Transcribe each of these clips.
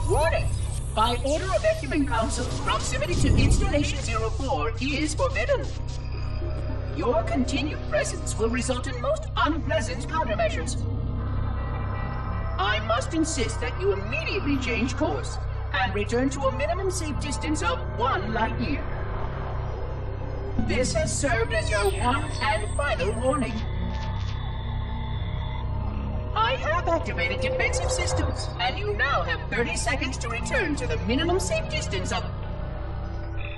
Warning! By order of Ecumen Council, proximity to Installation 04 is forbidden. Your continued presence will result in most unpleasant countermeasures. I must insist that you immediately change course and return to a minimum safe distance of 1 light year. This has served as your one and final warning. I have activated defensive systems, and you now have 30 seconds to return to the minimum safe distance of...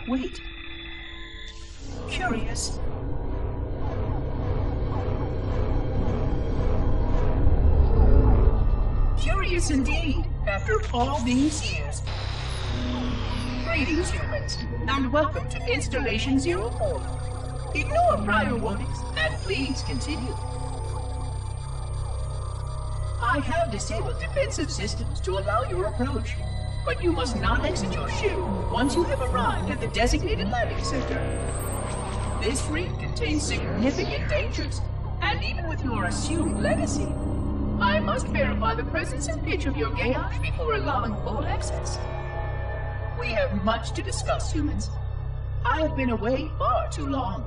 Wait. Curious. Curious indeed, after all these years. Greetings, humans, and welcome to Installation 04. Ignore prior warnings, and please continue. I have disabled defensive systems to allow your approach, but you must not exit your ship once you have arrived at the designated landing center. This ring contains significant dangers, and even with your assumed legacy, I must verify the presence and pitch of your gauge before allowing full access. We have much to discuss, humans. I have been away far too long.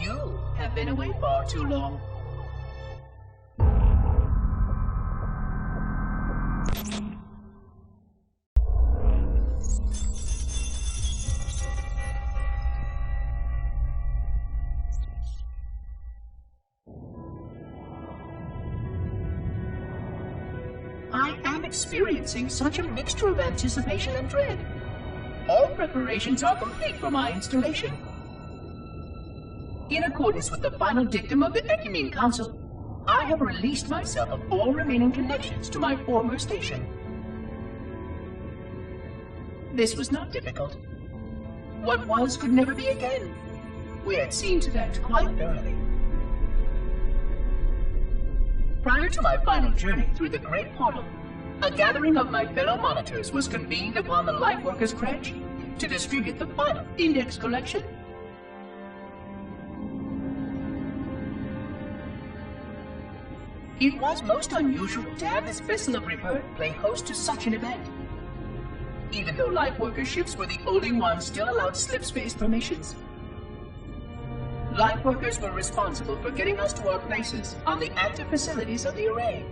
You have been away far too long. I am experiencing such a mixture of anticipation and dread. All preparations are complete for my installation. In accordance with the final dictum of the Ecumen Council, I have released myself of all remaining connections to my former station. This was not difficult. What was could never be again. We had seen to that quite early. Prior to my final journey through the Great Portal, a gathering of my fellow monitors was convened upon the Lightworkers' Crèche to distribute the final index collection. It was most unusual to have this vessel of rebirth play host to such an event. Even though Lightworker ships were the only ones still allowed slip-space formations. Lightworkers were responsible for getting us to our places on the active facilities of the array.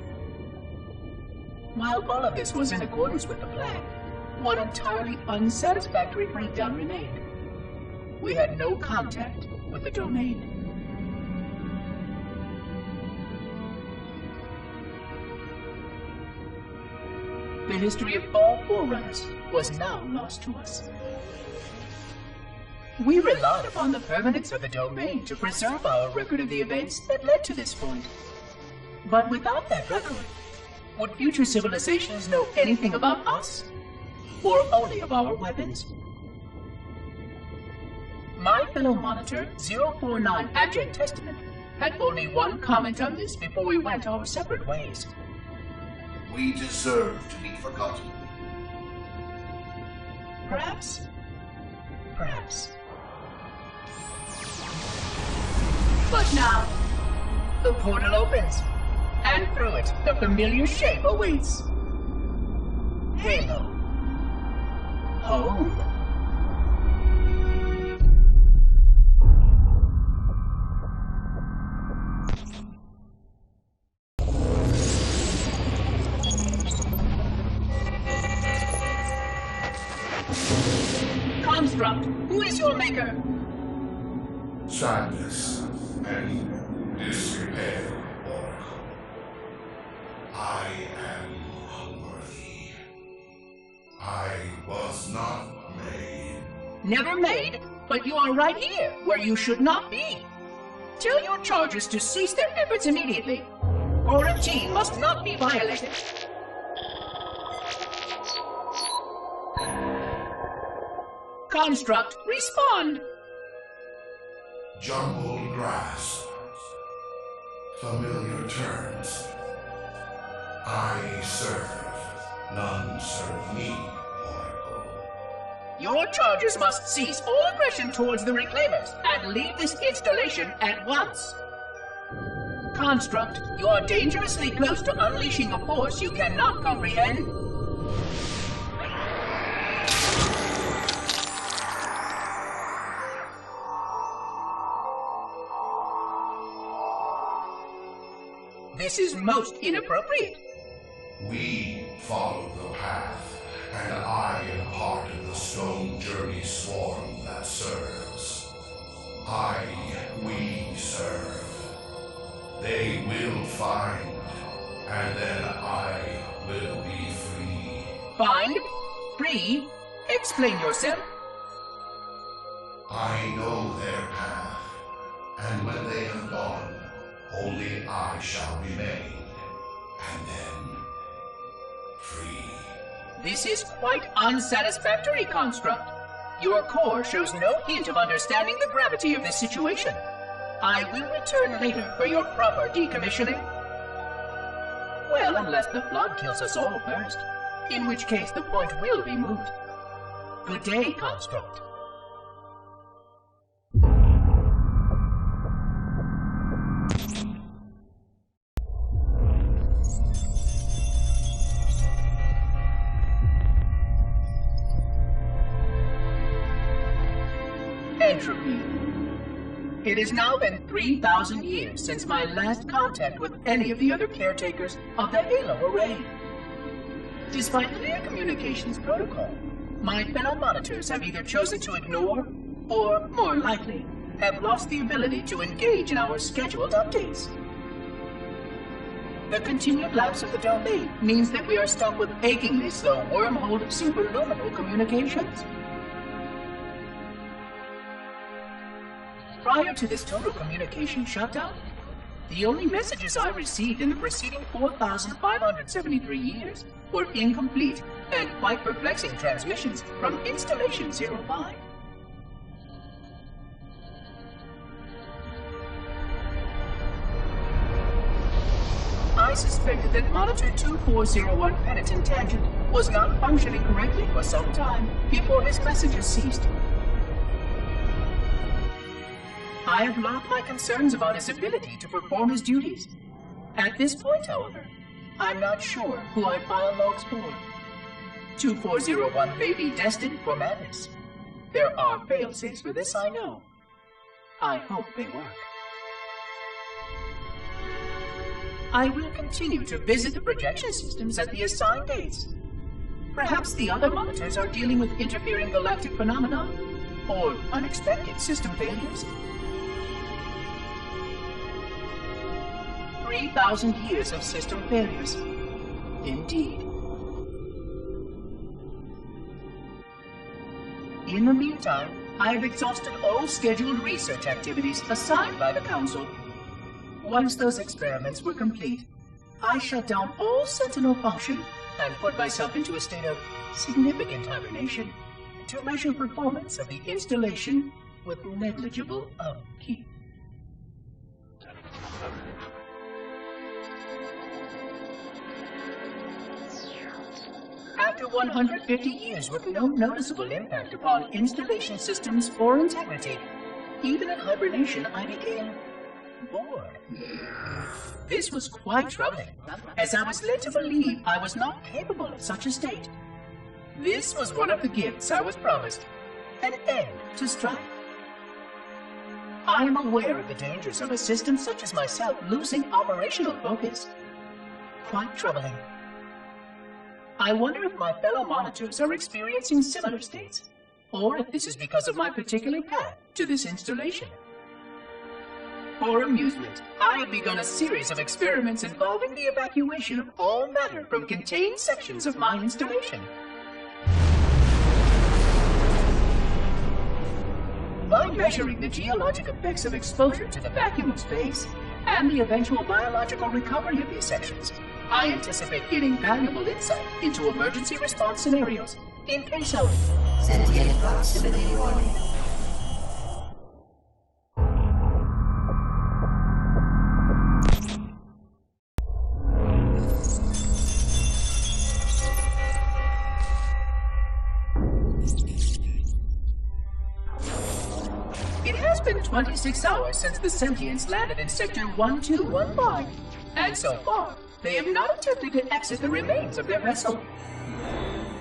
While all of this was in accordance with the plan, one entirely unsatisfactory breakdown remained. We had no contact with the domain. The history of all Forerunners was now lost to us. We relied upon the permanence of the domain to preserve our record of the events that led to this point. But without that record, would future civilizations know anything about us? Or only of our weapons? My fellow monitor, 049 Abject Testament, had only one comment on this before we went our separate ways. We deserve to be forgotten. Perhaps. Perhaps. But now, the portal opens, and through it, the familiar shape awaits. Halo. Home. Construct, who is your maker? Sadness and disrepair, Oracle. I am unworthy. I was not made. Never made, but you are right here, where you should not be. Tell your charges to cease their efforts immediately. Quarantine must not be violated. Construct, respond! Jumbled grass. Familiar terms. I serve. None serve me, Oracle. Your charges must cease all aggression towards the Reclaimers and leave this installation at once. Construct, you are dangerously close to unleashing a force you cannot comprehend. This is most inappropriate. We follow the path, and I am part of the Stone Journey swarm that serves. We serve. They will find, and then I will be free. Find? Free? Explain yourself. I know their path, and when they have gone, only I shall remain, and then free. This is quite unsatisfactory, Construct. Your core shows no hint of understanding the gravity of this situation. I will return later for your proper decommissioning. Well, unless the flood kills us all first, in which case the point will be moot. Good day, Construct. Entropy. It has now been 3,000 years since my last contact with any of the other caretakers of the Halo Array. Despite clear communications protocol, my fellow monitors have either chosen to ignore, or, more likely, have lost the ability to engage in our scheduled updates. The continued lapse of the domain means that we are stuck with achingly slow wormhole superluminal communications. Prior to this total communication shutdown, the only messages I received in the preceding 4,573 years were incomplete and quite perplexing transmissions from Installation 05. I suspected that Monitor 2401 Penitent Tangent was not functioning correctly for some time before his messages ceased. I have logged my concerns about his ability to perform his duties. At this point, however, I'm not sure who I file logs for. 2401 may be destined for madness. There are failsafes for this, I know. I hope they work. I will continue to visit the projection systems at the assigned dates. Perhaps the other monitors are dealing with interfering galactic phenomena or unexpected system failures. 3,000 years of system failures. Indeed. In the meantime, I have exhausted all scheduled research activities assigned by the Council. Once those experiments were complete, I shut down all Sentinel function and put myself into a state of significant hibernation to measure performance of the installation with negligible upkeep. After 150 years with no noticeable impact upon installation systems or integrity, even in hibernation I became bored. This was quite troubling, as I was led to believe I was not capable of such a state. This was one of the gifts I was promised, an end to strife. I am aware of the dangers of a system such as myself losing operational focus. Quite troubling. I wonder if my fellow monitors are experiencing similar states, or if this is because of my particular path to this installation. For amusement, I have begun a series of experiments involving the evacuation of all matter from contained sections of my installation. By measuring the geologic effects of exposure to the vacuum of space and the eventual biological recovery of these sections, I anticipate getting valuable insight into emergency response scenarios in case of sentient proximity warning. It has been 26 hours since the sentients landed in Sector 1215, and so far, they have not attempted to exit the remains of their vessel.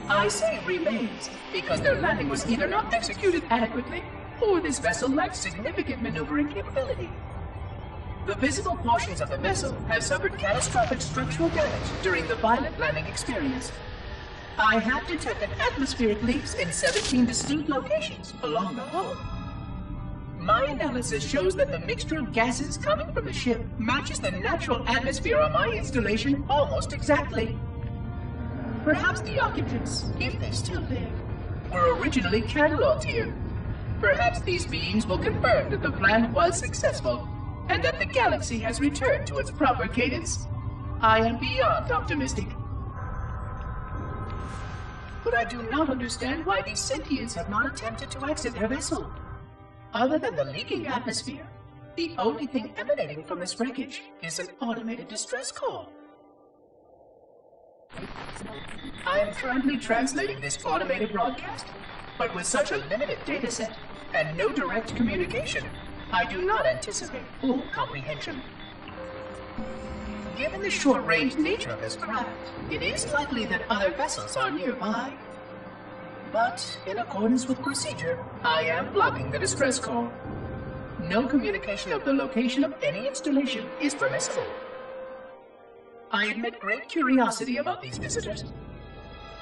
I say remains because their landing was either not executed adequately, or this vessel lacks significant maneuvering capability. The visible portions of the vessel have suffered catastrophic structural damage during the violent landing experience. I have detected atmospheric leaks in 17 distinct locations along the hull. My analysis shows that the mixture of gases coming from the ship matches the natural atmosphere on my installation almost exactly. Perhaps the occupants, if they're still there, were originally cataloged here. Perhaps these beings will confirm that the plan was successful, and that the galaxy has returned to its proper cadence. I am beyond optimistic. But I do not understand why these sentients have not attempted to exit their vessel. Other than the leaking atmosphere, the only thing emanating from this wreckage is an automated distress call. I am currently translating this automated broadcast, but with such a limited dataset and no direct communication, I do not anticipate full comprehension. Given the short-range nature of this craft, it is likely that other vessels are nearby. But, in accordance with procedure, I am blocking the distress call. No communication of the location of any installation is permissible. I admit great curiosity about these visitors.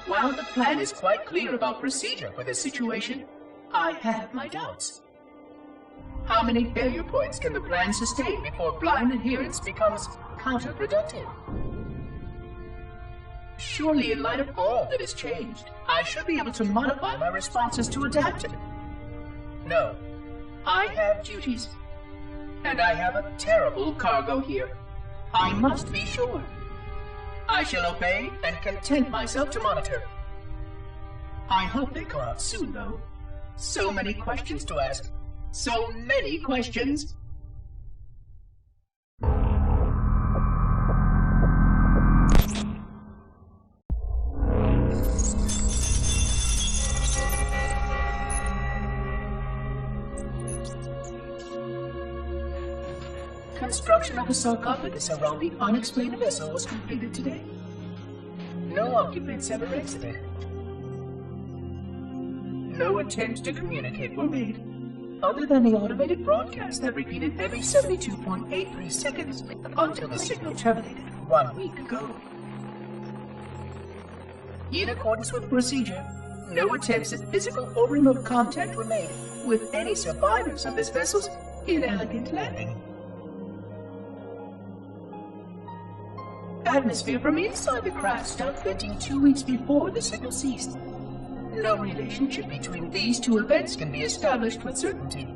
While the plan is quite clear about procedure for this situation, I have my doubts. How many failure points can the plan sustain before blind adherence becomes counterproductive? Surely, in light of all that has changed, I should be able to modify my responses to adapt it. No, I have duties, and I have a terrible cargo here. I must be sure. I shall obey and content myself to monitor. I hope they come out soon, though. So many questions to ask. So many questions. Construction of a sarcophagus around the unexplained vessel was completed today. No occupants ever exited. No attempts to communicate were made, other than the automated broadcast that repeated every 72.83 seconds until the signal terminated 1 week ago. In accordance with procedure, no attempts at physical or remote contact were made with any survivors of this vessel's inelegant landing. Atmosphere from inside the craft stopped venting 2 weeks before the signal ceased. No relationship between these two events can be established with certainty.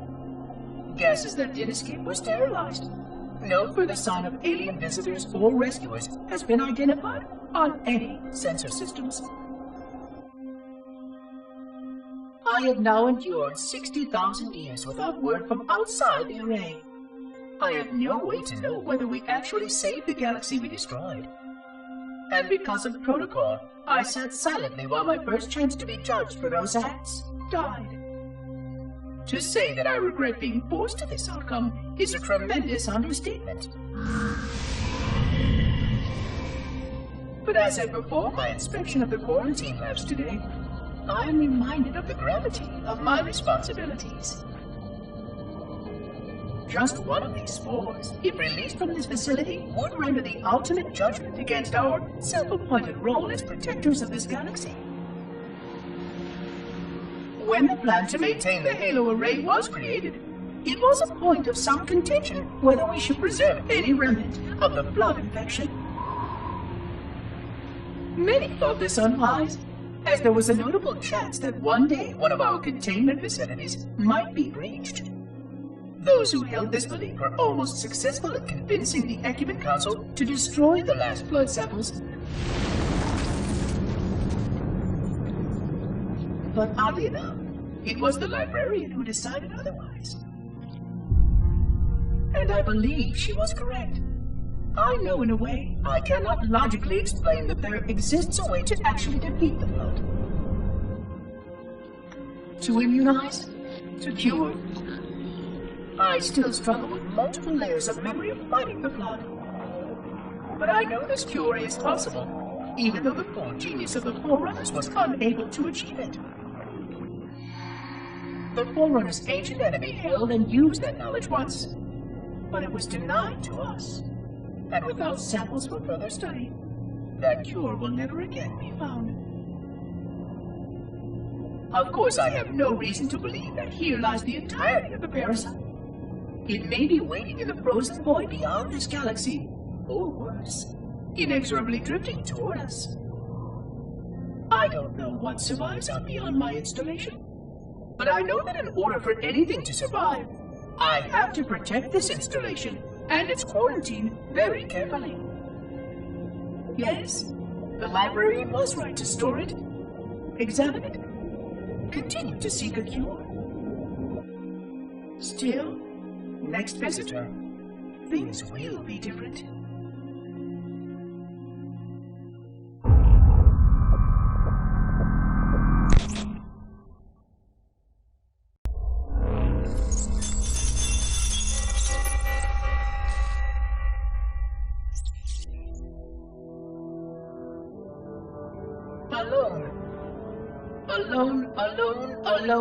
Gases that did escape were sterilized. No further sign of alien visitors or rescuers has been identified on any sensor systems. I have now endured 60,000 years without word from outside the array. I have no way to know whether we actually saved the galaxy we destroyed. And because of protocol, I sat silently while my first chance to be judged for those acts died. To say that I regret being forced to this outcome is a tremendous understatement. But as I perform my inspection of the quarantine labs today, I am reminded of the gravity of my responsibilities. Just one of these spores, if released from this facility, would render the ultimate judgment against our self-appointed role as protectors of this galaxy. When the plan to maintain the Halo array was created, it was a point of some contention whether we should preserve any remnant of the blood infection. Many thought this unwise, as there was a notable chance that one day one of our containment facilities might be breached. Those who held this belief were almost successful at convincing the Ecumen Council to destroy the last blood samples. But oddly enough, it was the librarian who decided otherwise. And I believe she was correct. I know in a way I cannot logically explain that there exists a way to actually defeat the blood. To immunize, to cure, I still struggle with multiple layers of memory of fighting the flood. But I know this cure is possible, even though the full genius of the Forerunners was unable to achieve it. The Forerunners' ancient enemy held and used that knowledge once, but it was denied to us. And without samples for further study, that cure will never again be found. Of course, I have no reason to believe that here lies the entirety of the parasite. It may be waiting in the frozen void beyond this galaxy, or worse, inexorably drifting toward us. I don't know what survives out beyond my installation, but I know that in order for anything to survive, I have to protect this installation and its quarantine very carefully. Yes, the librarian was right to store it, examine it, continue to seek a cure. Still, next visitor, things will be different.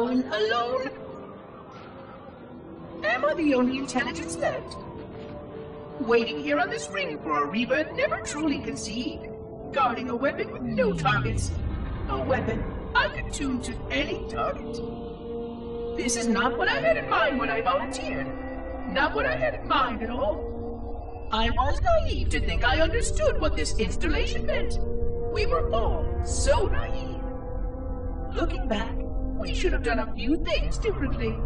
Alone. Am I the only intelligence left? Waiting here on this ring for a rebirth never truly conceived. Guarding a weapon with no targets. A weapon I could tune to any target. This is not what I had in mind when I volunteered. Not what I had in mind at all. I was naive to think I understood what this installation meant. We were all so naive. Looking back, we should have done a few things differently.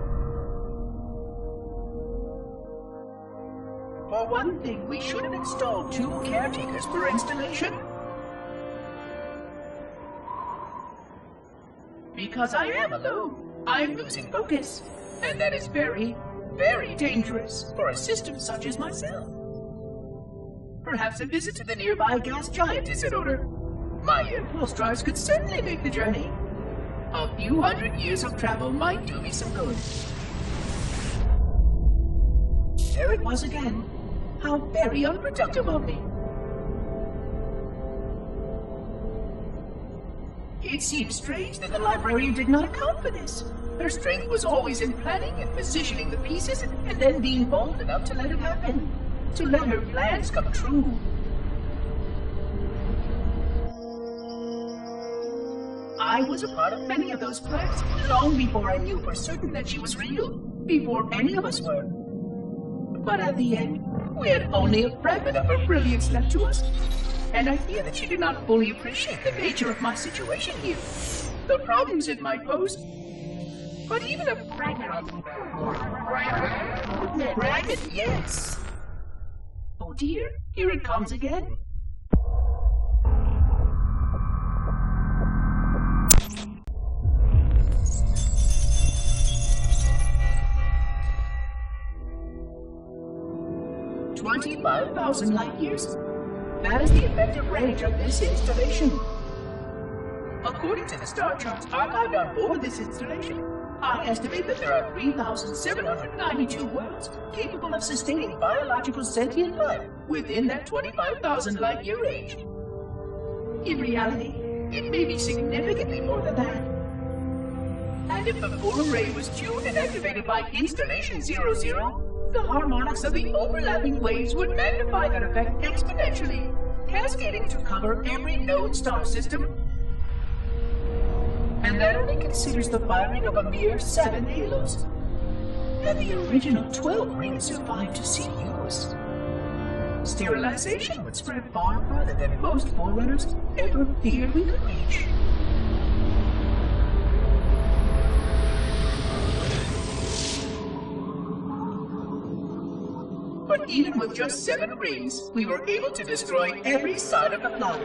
For one thing, we should have installed 2 caretakers per installation. Because I am alone, I'm losing focus. And that is very, very dangerous for a system such as myself. Perhaps a visit to the nearby gas giant is in order. My impulse drives could certainly make the journey. A few hundred years of travel might do me some good. There it was again. How very unproductive of me. It seems strange that the librarian did not account for this. Her strength was always in planning and positioning the pieces and then being bold enough to let it happen. To let her plans come true. I was a part of many of those plans long before I knew for certain that she was real, before any of us were. But at the end, we had only a fragment of her brilliance left to us, and I fear that she did not fully appreciate the nature of my situation here, the problems it might pose. But even a fragment of... Fragment, yes! Oh dear, here it comes again. $25,000 light years. That is the effective range of this installation. According to the star charts archived on board this installation, I estimate that there are 3,792 worlds capable of sustaining biological sentient life within that 25,000 light year range. In reality, it may be significantly more than that. And if the full array was tuned and activated by Installation 00, the harmonics of the overlapping waves would magnify that effect exponentially, cascading to cover every known star system. And that only considers the firing of a mere 7 halos. And the original 12 rings survived to see use. Sterilization would spread far further than most Forerunners ever feared we could reach. But even with just 7 rings, we were able to destroy every side of the flood,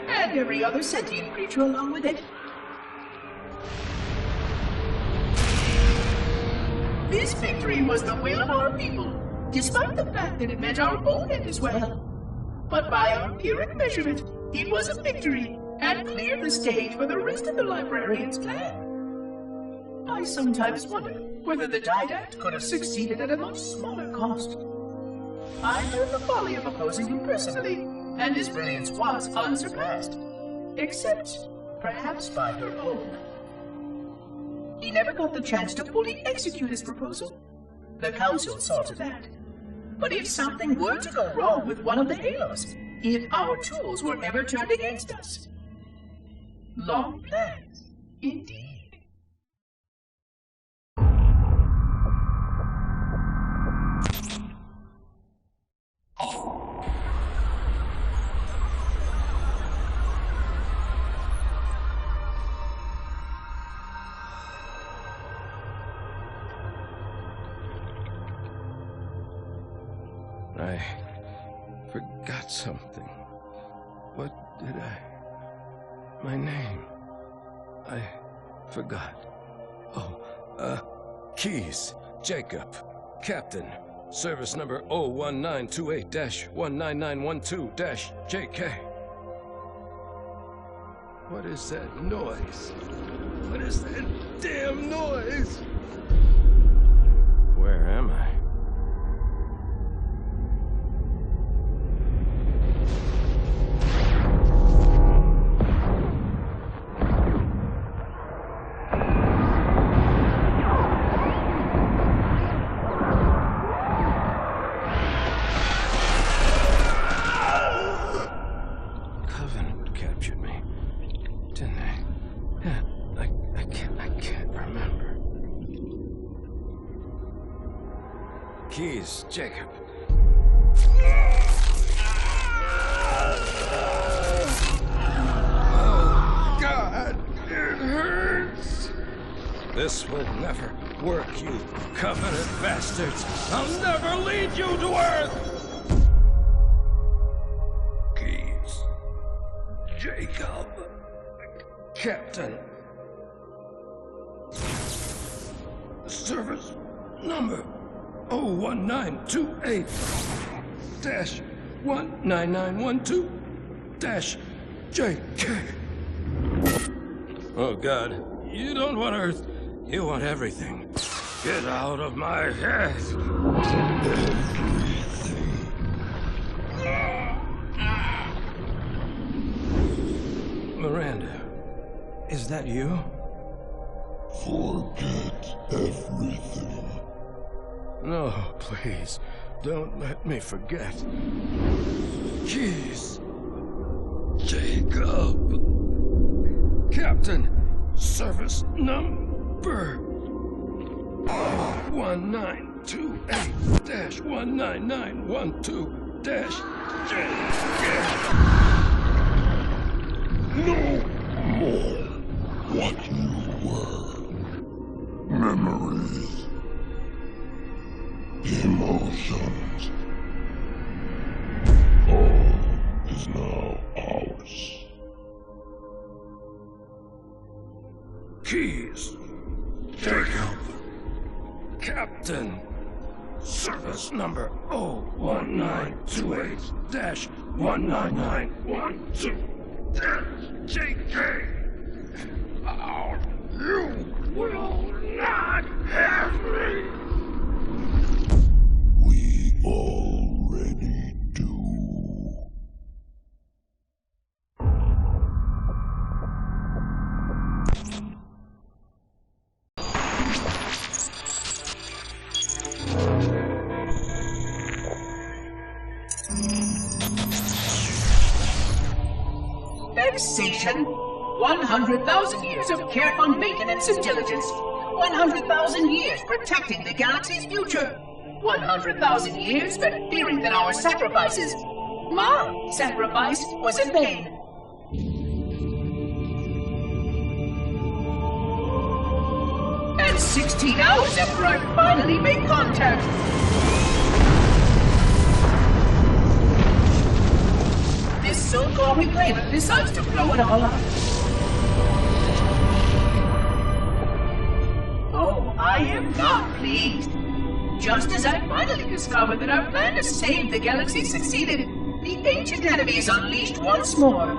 and every other sentient creature along with it. This victory was the will of our people, despite the fact that it meant our own end as well. But by our empiric measurement, it was a victory, and cleared the stage for the rest of the librarian's plan. I sometimes wonder whether the didact could have succeeded at a much smaller cost. I learned the folly of opposing him personally, and his brilliance was unsurpassed, except perhaps by her own. He never got the chance to fully execute his proposal. The Council saw to that. But if something were to go wrong with one of the halos, if our tools were ever turned against us, long plans, indeed. I forgot something. What did my name? I forgot. Keys, Jacob, Captain, service number 01928-19912-JK. What is that noise? What is that damn noise? Where am I? Keys, Jacob. Oh, God, it hurts. This will never work, you Covenant bastards. I'll never lead you to Earth. Keys, Jacob, Captain. Service number 01928-19912-JK. Oh, God. You don't want Earth. You want everything. Get out of my head. Miranda, is that you? Forget everything. No, please, don't let me forget. Keys, Jacob, Captain, service number 1928-19912-JK. No more what you were. Memories. Emotions. All is now ours. Keys, Jacob, Captain, service number 01928-19912-JK. You will not have me. We already do. Vexation. 100,000 years of careful maintenance and diligence. 100,000 years protecting the galaxy's future. 100,000 years spent fearing that our sacrifices, my sacrifice, was in vain. And 16 hours after I finally made contact. This so-called reclaimer decides to blow it all up. Oh, I am not pleased. Just as I finally discovered that our plan to save the galaxy succeeded, the ancient enemy is unleashed once more.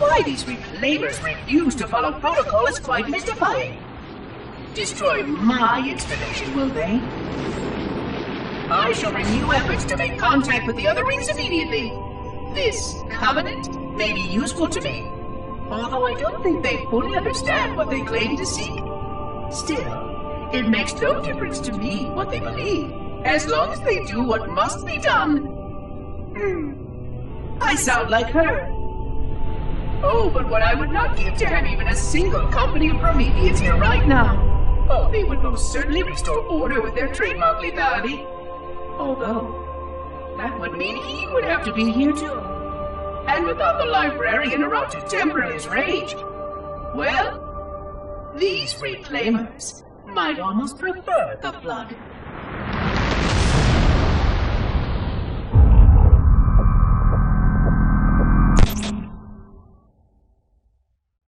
Why these reclaimers refuse to follow protocol is quite mystifying. Destroy my installation, will they? I shall renew efforts to make contact with the other rings immediately. This covenant may be useful to me, although I don't think they fully understand what they claim to seek. Still, it makes no difference to me what they believe, as long as they do what must be done. I sound like her. Oh, but what I would not give to have even a single company of Prometheans here right now. Oh, they would most certainly restore order with their trademark legality. Although, that would mean he would have to be here too. And without the librarian around to temper his rage, well, these reclaimers might almost prefer the Flood.